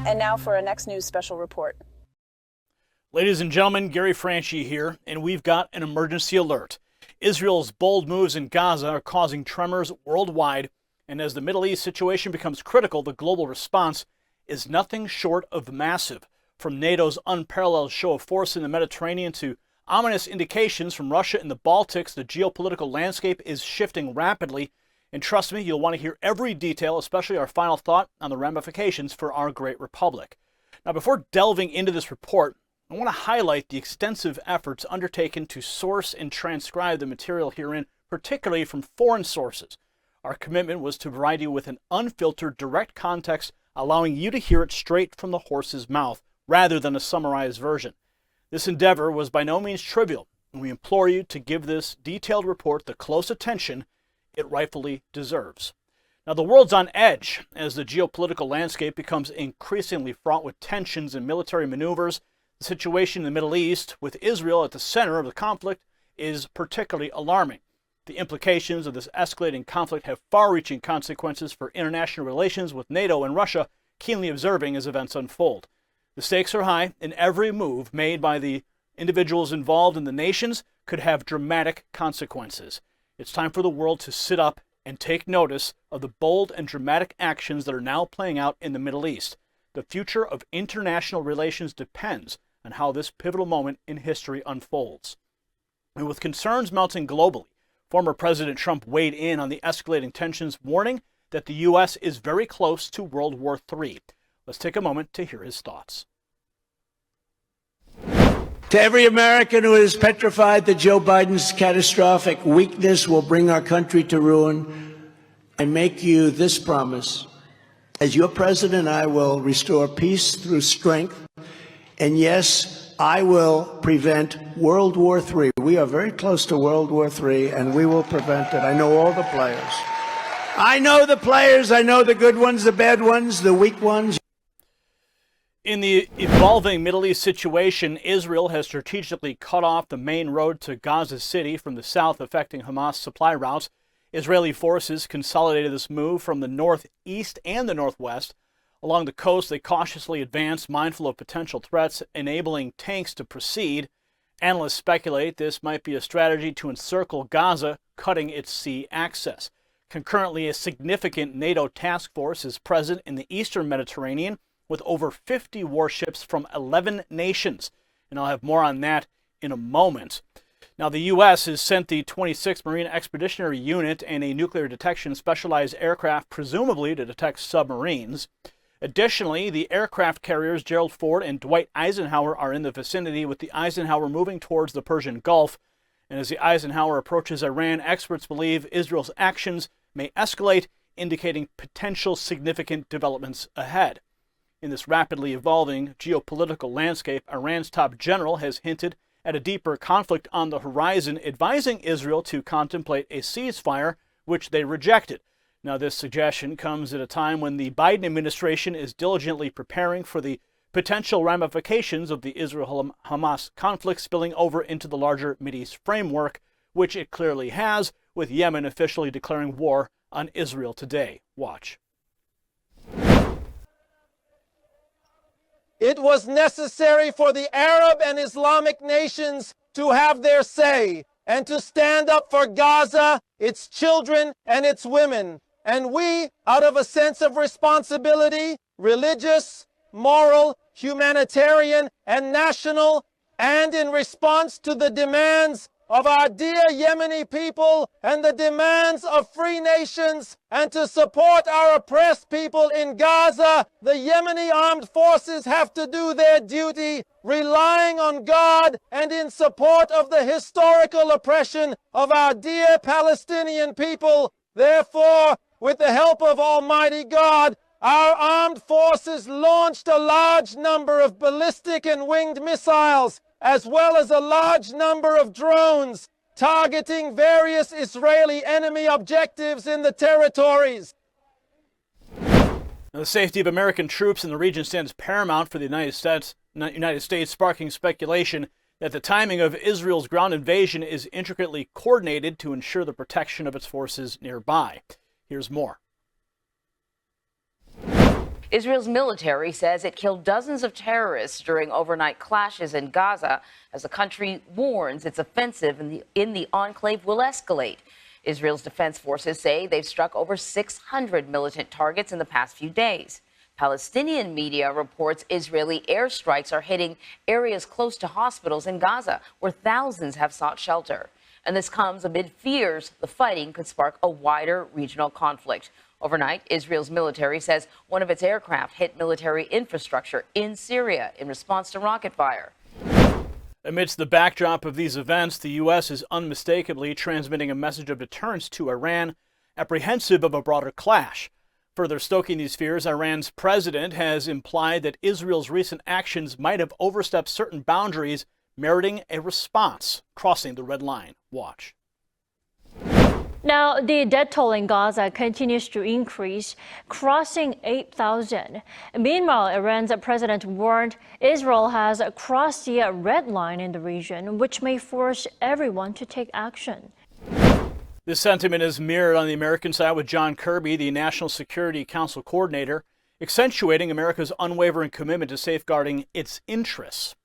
And now for our next news special report. Ladies and gentlemen, Gary Franchi here, and we've got an emergency alert. Israel's bold moves in Gaza are causing tremors worldwide, and as the Middle East situation becomes critical, the global response is nothing short of massive. From NATO's unparalleled show of force in the Mediterranean to ominous indications from Russia in the Baltics, the geopolitical landscape is shifting rapidly. And trust me, you'll want to hear every detail, especially our final thought on the ramifications for our great republic. Now, before delving into this report, I want to highlight the extensive efforts undertaken to source and transcribe the material herein, particularly from foreign sources. Our commitment was to provide you with an unfiltered, direct context, allowing you to hear it straight from the horse's mouth, rather than a summarized version. This endeavor was by no means trivial, and we implore you to give this detailed report the close attention it rightfully deserves. Now, the world's on edge as the geopolitical landscape becomes increasingly fraught with tensions and military maneuvers. The situation in the Middle East, with Israel at the center of the conflict, is particularly alarming. The implications of this escalating conflict have far-reaching consequences for international relations, with NATO and Russia keenly observing as events unfold. The stakes are high, and every move made by the individuals involved in the nations could have dramatic consequences. It's time for the world to sit up and take notice of the bold and dramatic actions that are now playing out in the Middle East. The future of international relations depends on how this pivotal moment in history unfolds. And with concerns mounting globally, former President Trump weighed in on the escalating tensions, warning that the U.S. is very close to World War III. Let's take a moment to hear his thoughts. To every American who is petrified that Joe Biden's catastrophic weakness will bring our country to ruin, I make you this promise. As your president, I will restore peace through strength. And yes, I will prevent World War III. We are very close to World War III, and we will prevent it. I know all the players. I know the players. I know the good ones, the bad ones, the weak ones. In the evolving Middle East situation, Israel has strategically cut off the main road to Gaza City from the south, affecting Hamas supply routes. Israeli forces consolidated this move from the northeast and the northwest. Along the coast, they cautiously advanced, mindful of potential threats, enabling tanks to proceed. Analysts speculate this might be a strategy to encircle Gaza, cutting its sea access. Concurrently, a significant NATO task force is present in the eastern Mediterranean, with over 50 warships from 11 nations. And I'll have more on that in a moment. Now, the U.S. has sent the 26th Marine Expeditionary Unit and a nuclear detection specialized aircraft, presumably to detect submarines. Additionally, the aircraft carriers Gerald Ford and Dwight Eisenhower are in the vicinity, with the Eisenhower moving towards the Persian Gulf. And as the Eisenhower approaches Iran, experts believe Israel's actions may escalate, indicating potential significant developments ahead. In this rapidly evolving geopolitical landscape, Iran's top general has hinted at a deeper conflict on the horizon, advising Israel to contemplate a ceasefire, which they rejected. Now, this suggestion comes at a time when the Biden administration is diligently preparing for the potential ramifications of the Israel-Hamas conflict spilling over into the larger Mideast framework, which it clearly has, with Yemen officially declaring war on Israel today. Watch. It was necessary for the Arab and Islamic nations to have their say and to stand up for Gaza, its children, and its women. And we, out of a sense of responsibility, religious, moral, humanitarian, and national, and in response to the demands of our dear Yemeni people and the demands of free nations, and to support our oppressed people in Gaza, the Yemeni armed forces have to do their duty, relying on God and in support of the historical oppression of our dear Palestinian people. Therefore, with the help of Almighty God, our armed forces launched a large number of ballistic and winged missiles, as well as a large number of drones, targeting various Israeli enemy objectives in the territories. Now, the safety of American troops in the region stands paramount for the United States, sparking speculation that the timing of Israel's ground invasion is intricately coordinated to ensure the protection of its forces nearby. Here's more. Israel's military says it killed dozens of terrorists during overnight clashes in Gaza as the country warns its offensive in the enclave will escalate. Israel's defense forces say they've struck over 600 militant targets in the past few days. Palestinian media reports Israeli airstrikes are hitting areas close to hospitals in Gaza, where thousands have sought shelter. And this comes amid fears the fighting could spark a wider regional conflict. Overnight, Israel's military says one of its aircraft hit military infrastructure in Syria in response to rocket fire. Amidst the backdrop of these events, the U.S. is unmistakably transmitting a message of deterrence to Iran, apprehensive of a broader clash. Further stoking these fears, Iran's president has implied that Israel's recent actions might have overstepped certain boundaries, meriting a response, crossing the red line. Watch. Now, the death toll in Gaza continues to increase, crossing 8,000. Meanwhile, Iran's president warned Israel has crossed the red line in the region, which may force everyone to take action. This sentiment is mirrored on the American side with John Kirby, the National Security Council coordinator, accentuating America's unwavering commitment to safeguarding its interests.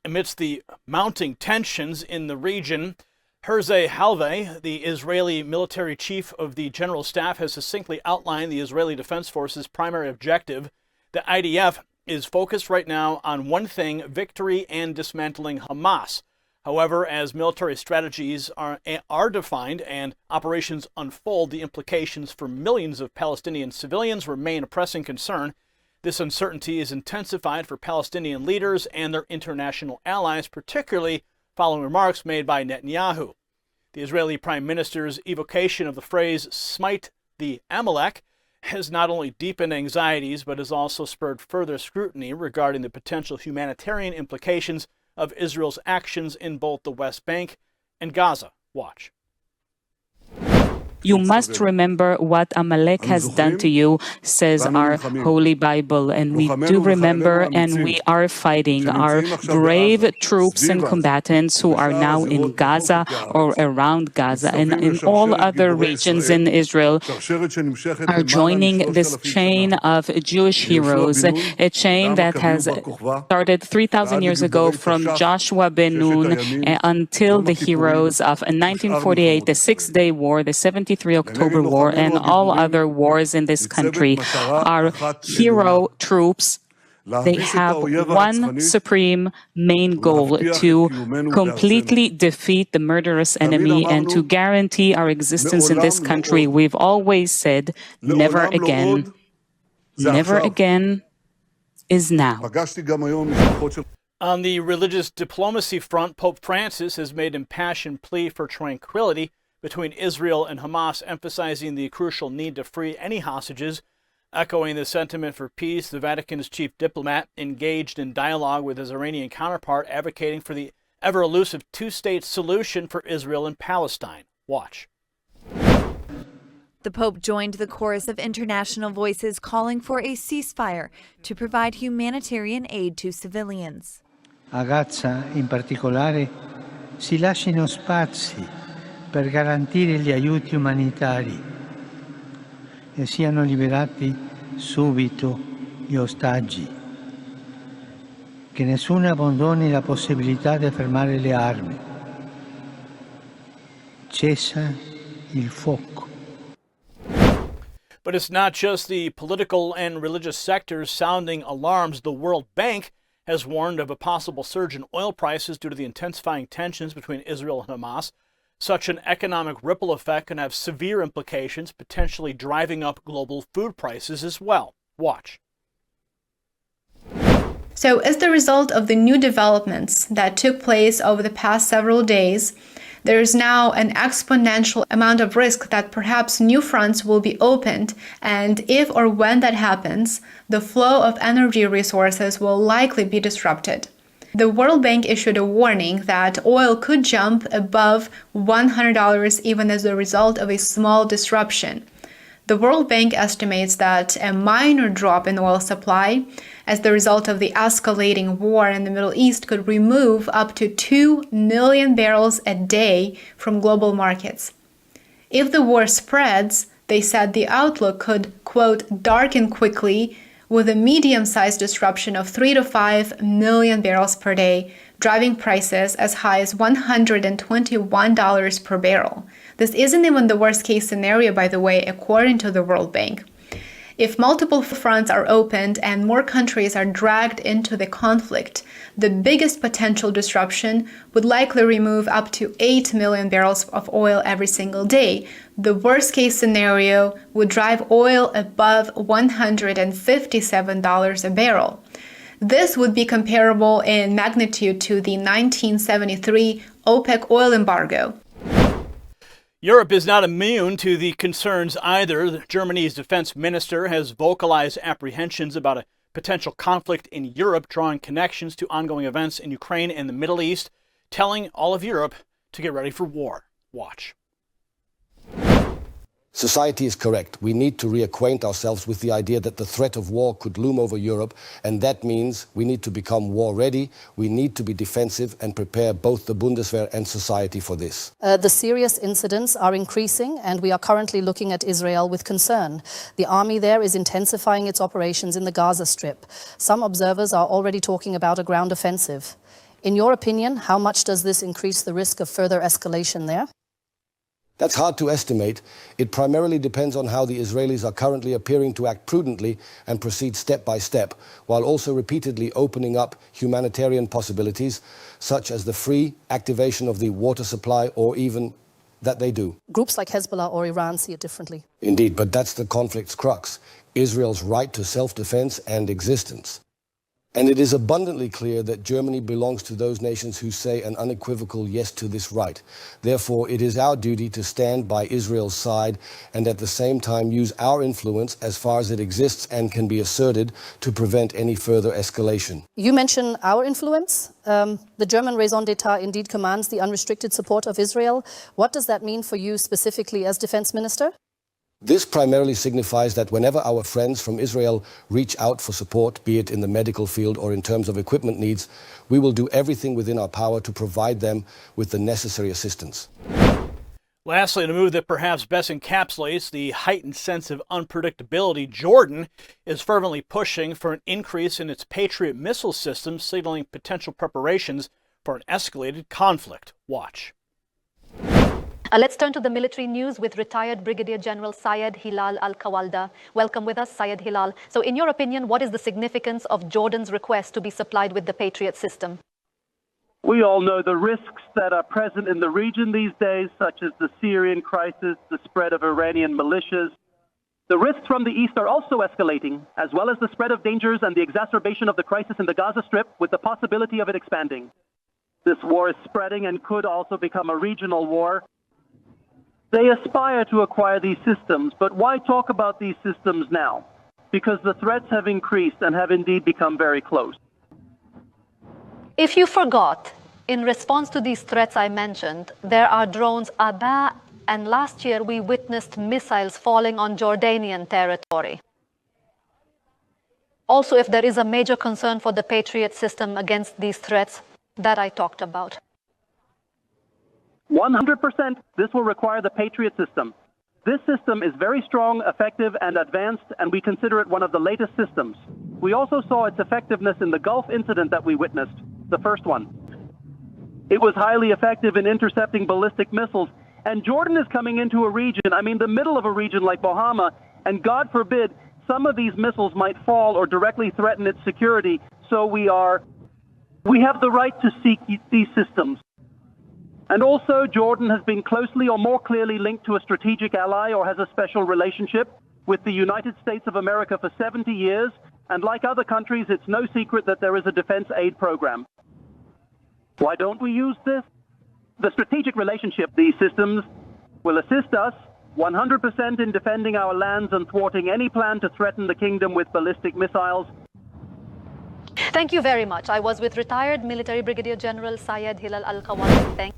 Amidst the mounting tensions in the region, Herzi Halvey, the Israeli military chief of the General Staff, has succinctly outlined the Israeli Defense Force's primary objective. The IDF is focused right now on one thing: victory and dismantling Hamas. However, as military strategies are defined and operations unfold, the implications for millions of Palestinian civilians remain a pressing concern. This uncertainty is intensified for Palestinian leaders and their international allies, particularly following remarks made by Netanyahu. The Israeli Prime Minister's evocation of the phrase "smite the Amalek" has not only deepened anxieties, but has also spurred further scrutiny regarding the potential humanitarian implications of Israel's actions in both the West Bank and Gaza. Watch. You must remember what Amalek has done to you, says our Holy Bible. And we do remember, and we are fighting. Our brave troops and combatants who are now in Gaza or around Gaza and in all other regions in Israel are joining this chain of Jewish heroes, a chain that has started 3,000 years ago from Joshua ben Nun until the heroes of 1948, the Six-Day War, the 73 October War, and all other wars in this country. Our hero troops, they have one supreme main goal: to completely defeat the murderous enemy and to guarantee our existence in this country. We've always said, never again. Never again is now. On the religious diplomacy front, Pope Francis has made impassioned plea for tranquility between Israel and Hamas, emphasizing the crucial need to free any hostages. Echoing the sentiment for peace, the Vatican's chief diplomat engaged in dialogue with his Iranian counterpart, advocating for the ever-elusive two-state solution for Israel and Palestine. Watch. The Pope joined the chorus of international voices calling for a ceasefire to provide humanitarian aid to civilians. A Gaza, in particolare, si lasciano spazi per garantire gli aiuti umanitari e siano liberati subito gli ostaggi. Che nessuno abbandoni la possibilità di fermare le armi. Cessa il fuoco. But it's not just the political and religious sectors sounding alarms. The World Bank has warned of a possible surge in oil prices due to the intensifying tensions between Israel and Hamas. Such an economic ripple effect can have severe implications, potentially driving up global food prices as well. Watch. So, as the result of the new developments that took place over the past several days, there is now an exponential amount of risk that perhaps new fronts will be opened, and if or when that happens, the flow of energy resources will likely be disrupted. The World Bank issued a warning that oil could jump above $100 even as a result of a small disruption. The World Bank estimates that a minor drop in oil supply as the result of the escalating war in the Middle East could remove up to 2 million barrels a day from global markets. If the war spreads, they said the outlook could, quote, darken quickly with a medium-sized disruption of 3 to 5 million barrels per day, driving prices as high as $121 per barrel. This isn't even the worst-case scenario, by the way, according to the World Bank. If multiple fronts are opened and more countries are dragged into the conflict, the biggest potential disruption would likely remove up to 8 million barrels of oil every single day. The worst-case scenario would drive oil above $157 a barrel. This would be comparable in magnitude to the 1973 OPEC oil embargo. Europe is not immune to the concerns either. Germany's defense minister has vocalized apprehensions about a potential conflict in Europe, drawing connections to ongoing events in Ukraine and the Middle East, telling all of Europe to get ready for war. Watch. Society is correct. We need to reacquaint ourselves with the idea that the threat of war could loom over Europe, and that means we need to become war ready. We need to be defensive and prepare both the Bundeswehr and society for this. The serious incidents are increasing, and we are currently looking at Israel with concern. The army there is intensifying its operations in the Gaza Strip. Some observers are already talking about a ground offensive. In your opinion, how much does this increase the risk of further escalation there? That's hard to estimate. It primarily depends on how the Israelis are currently appearing to act prudently and proceed step by step, while also repeatedly opening up humanitarian possibilities, such as the free activation of the water supply, or even that they do. Groups like Hezbollah or Iran see it differently. Indeed, but that's the conflict's crux, Israel's right to self-defense and existence. And it is abundantly clear that Germany belongs to those nations who say an unequivocal yes to this right. Therefore, it is our duty to stand by Israel's side and at the same time use our influence as far as it exists and can be asserted to prevent any further escalation. You mention our influence. The German raison d'etat indeed commands the unrestricted support of Israel. What does that mean for you specifically as defense minister? This primarily signifies that whenever our friends from Israel reach out for support, be it in the medical field or in terms of equipment needs, we will do everything within our power to provide them with the necessary assistance. Lastly, in a move that perhaps best encapsulates the heightened sense of unpredictability, Jordan is fervently pushing for an increase in its Patriot missile system, signaling potential preparations for an escalated conflict. Watch. Let's turn to the military news with retired Brigadier General Syed Hilal Al-Kawalda. Welcome with us, Syed Hilal. So in your opinion, what is the significance of Jordan's request to be supplied with the Patriot system? We all know the risks that are present in the region these days, such as the Syrian crisis, the spread of Iranian militias. The risks from the east are also escalating, as well as the spread of dangers and the exacerbation of the crisis in the Gaza Strip, with the possibility of it expanding. This war is spreading and could also become a regional war. They aspire to acquire these systems, but why talk about these systems now? Because the threats have increased and have indeed become very close. If you forgot, in response to these threats I mentioned, there are drones Aba, and last year we witnessed missiles falling on Jordanian territory. Also, if there is a major concern for the Patriot system against these threats that I talked about. 100%, this will require the Patriot system. This system is very strong, effective, and advanced, and we consider it one of the latest systems. We also saw its effectiveness in the Gulf incident that we witnessed, the first one. It was highly effective in intercepting ballistic missiles, and Jordan is coming into a region, the middle of a region like Bahama, and God forbid, some of these missiles might fall or directly threaten its security, so we have the right to seek these systems. And also, Jordan has been closely or more clearly linked to a strategic ally or has a special relationship with the United States of America for 70 years. And like other countries, it's no secret that there is a defense aid program. Why don't we use this? The strategic relationship, these systems, will assist us 100% in defending our lands and thwarting any plan to threaten the kingdom with ballistic missiles. Thank you very much. I was with retired military Brigadier General Syed Hilal Al-Kawalda.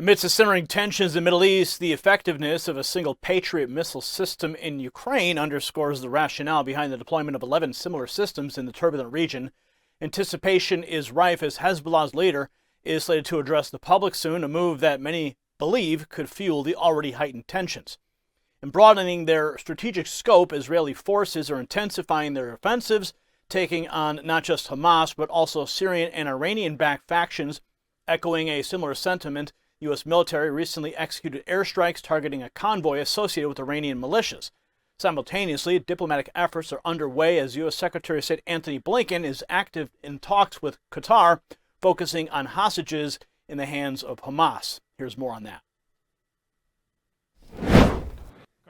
Amidst the simmering tensions in the Middle East, the effectiveness of a single Patriot missile system in Ukraine underscores the rationale behind the deployment of 11 similar systems in the turbulent region. Anticipation is rife as Hezbollah's leader is slated to address the public soon, a move that many believe could fuel the already heightened tensions. In broadening their strategic scope, Israeli forces are intensifying their offensives, taking on not just Hamas, but also Syrian and Iranian-backed factions. Echoing a similar sentiment, U.S. military recently executed airstrikes targeting a convoy associated with Iranian militias. Simultaneously, diplomatic efforts are underway as U.S. Secretary of State Anthony Blinken is active in talks with Qatar, focusing on hostages in the hands of Hamas. Here's more on that.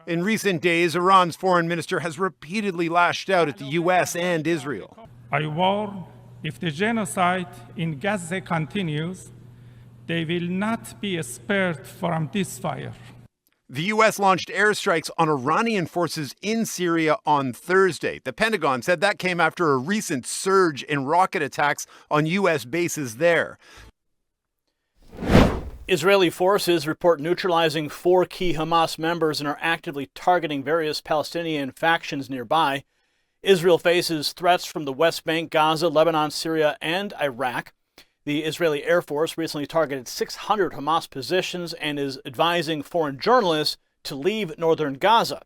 In recent days, Iran's foreign minister has repeatedly lashed out at the U.S. and Israel. I warn, if the genocide in Gaza continues, they will not be spared from this fire. The U.S. launched airstrikes on Iranian forces in Syria on Thursday. The Pentagon said that came after a recent surge in rocket attacks on U.S. bases there. Israeli forces report neutralizing 4 key Hamas members and are actively targeting various Palestinian factions nearby. Israel faces threats from the West Bank, Gaza, Lebanon, Syria, and Iraq. The Israeli Air Force recently targeted 600 Hamas positions and is advising foreign journalists to leave northern Gaza.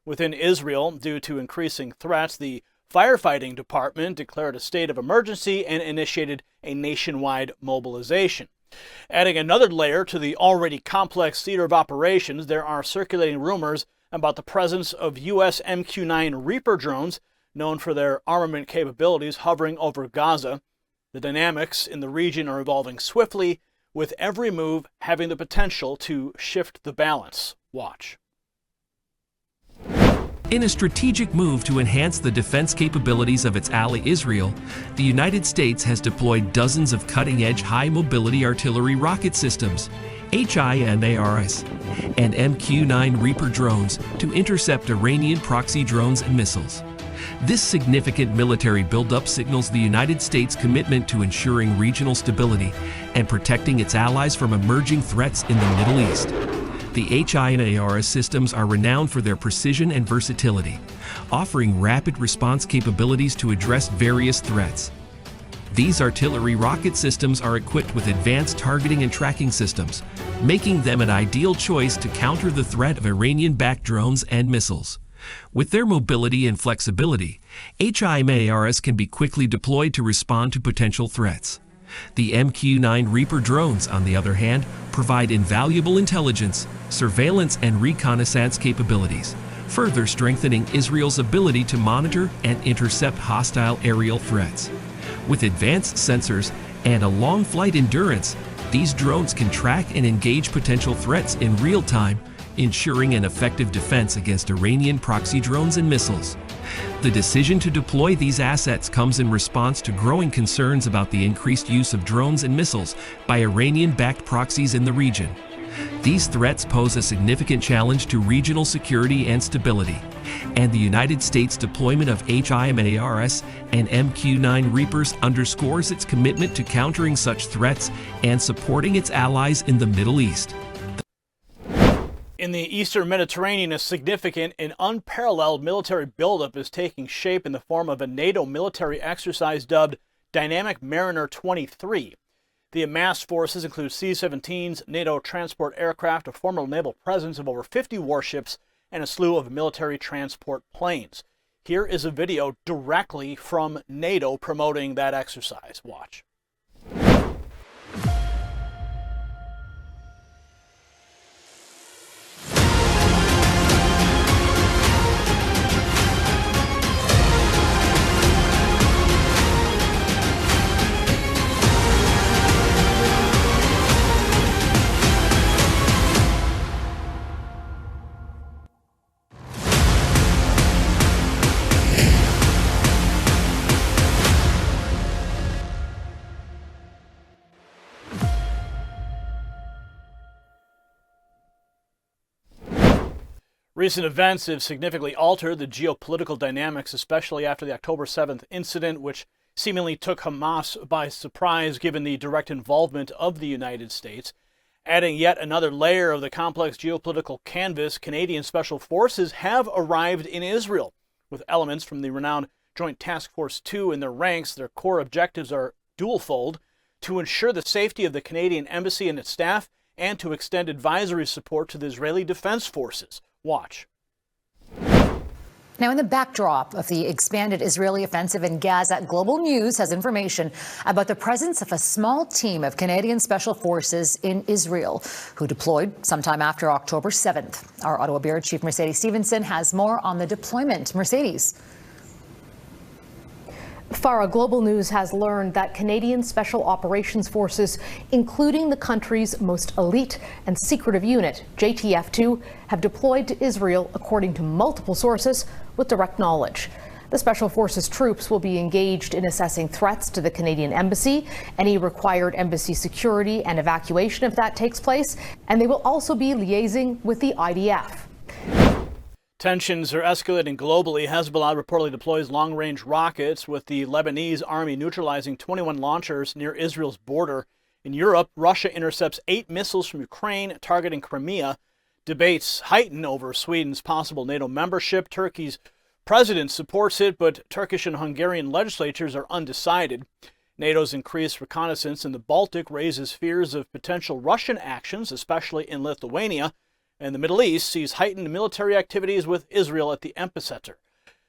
Within Israel, due to increasing threats, the firefighting department declared a state of emergency and initiated a nationwide mobilization. Adding another layer to the already complex theater of operations, there are circulating rumors about the presence of U.S. MQ-9 Reaper drones, known for their armament capabilities, hovering over Gaza. The dynamics in the region are evolving swiftly, with every move having the potential to shift the balance. Watch. In a strategic move to enhance the defense capabilities of its ally Israel, the United States has deployed dozens of cutting-edge high-mobility artillery rocket systems, HIMARS, and MQ-9 Reaper drones to intercept Iranian proxy drones and missiles. This significant military buildup signals the United States' commitment to ensuring regional stability and protecting its allies from emerging threats in the Middle East. The HIMARS systems are renowned for their precision and versatility, offering rapid response capabilities to address various threats. These artillery rocket systems are equipped with advanced targeting and tracking systems, making them an ideal choice to counter the threat of Iranian-backed drones and missiles. With their mobility and flexibility, HIMARS can be quickly deployed to respond to potential threats. The MQ-9 Reaper drones, on the other hand, provide invaluable intelligence, surveillance, and reconnaissance capabilities, further strengthening Israel's ability to monitor and intercept hostile aerial threats. With advanced sensors and a long flight endurance, these drones can track and engage potential threats in real time, ensuring an effective defense against Iranian proxy drones and missiles. The decision to deploy these assets comes in response to growing concerns about the increased use of drones and missiles by Iranian-backed proxies in the region. These threats pose a significant challenge to regional security and stability, and the United States' deployment of HIMARS and MQ-9 Reapers underscores its commitment to countering such threats and supporting its allies in the Middle East. In the eastern Mediterranean, a significant and unparalleled military buildup is taking shape in the form of a NATO military exercise dubbed Dynamic Mariner 23. The amassed forces include C-17s, NATO transport aircraft, a formal naval presence of over 50 warships, and a slew of military transport planes. Here is a video directly from NATO promoting that exercise. Watch. Recent events have significantly altered the geopolitical dynamics, especially after the October 7th incident, which seemingly took Hamas by surprise given the direct involvement of the United States. Adding yet another layer of the complex geopolitical canvas, Canadian Special Forces have arrived in Israel. With elements from the renowned Joint Task Force 2 in their ranks, their core objectives are dual-fold: to ensure the safety of the Canadian Embassy and its staff, and to extend advisory support to the Israeli Defense Forces. Watch. Now, in the backdrop of the expanded Israeli offensive in Gaza, Global News has information about the presence of a small team of Canadian Special Forces in Israel, who deployed sometime after October 7th. Our Ottawa Bureau Chief Mercedes Stevenson has more on the deployment. Mercedes. Farah, Global News has learned that Canadian Special Operations Forces, including the country's most elite and secretive unit, JTF-2, have deployed to Israel, according to multiple sources with direct knowledge. The Special Forces troops will be engaged in assessing threats to the Canadian Embassy, any required embassy security and evacuation if that takes place, and they will also be liaising with the IDF. Tensions are escalating globally. Hezbollah reportedly deploys long-range rockets, with the Lebanese army neutralizing 21 launchers near Israel's border. In Europe, Russia intercepts 8 missiles from Ukraine targeting Crimea. Debates heighten over Sweden's possible NATO membership. Turkey's president supports it, but Turkish and Hungarian legislatures are undecided. NATO's increased reconnaissance in the Baltic raises fears of potential Russian actions, especially in Lithuania. And the Middle East sees heightened military activities with Israel at the epicenter.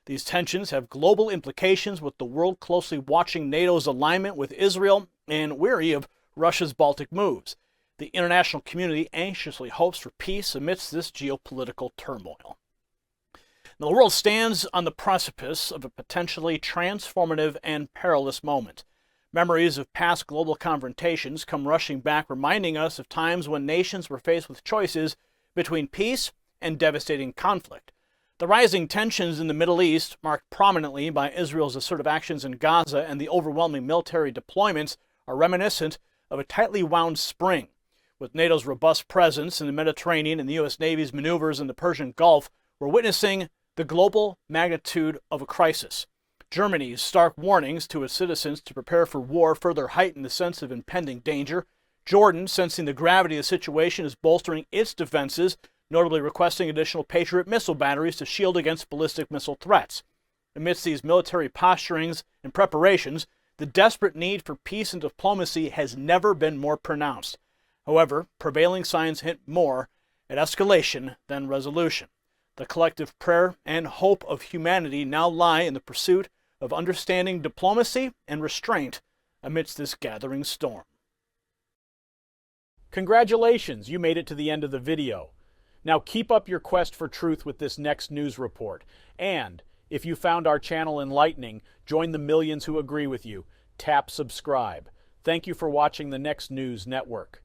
These tensions have global implications, with the world closely watching NATO's alignment with Israel and wary of Russia's Baltic moves. The international community anxiously hopes for peace amidst this geopolitical turmoil. Now, the world stands on the precipice of a potentially transformative and perilous moment. Memories of past global confrontations come rushing back, reminding us of times when nations were faced with choices between peace and devastating conflict. The rising tensions in the Middle East, marked prominently by Israel's assertive actions in Gaza and the overwhelming military deployments, are reminiscent of a tightly wound spring. With NATO's robust presence in the Mediterranean and the U.S. Navy's maneuvers in the Persian Gulf, we're witnessing the global magnitude of a crisis. Germany's stark warnings to its citizens to prepare for war further heighten the sense of impending danger. Jordan, sensing the gravity of the situation, is bolstering its defenses, notably requesting additional Patriot missile batteries to shield against ballistic missile threats. Amidst these military posturings and preparations, the desperate need for peace and diplomacy has never been more pronounced. However, prevailing signs hint more at escalation than resolution. The collective prayer and hope of humanity now lie in the pursuit of understanding diplomacy and restraint amidst this gathering storm. Congratulations, you made it to the end of the video. Now keep up your quest for truth with this next news report. And if you found our channel enlightening, join the millions who agree with you. Tap subscribe. Thank you for watching the Next News Network.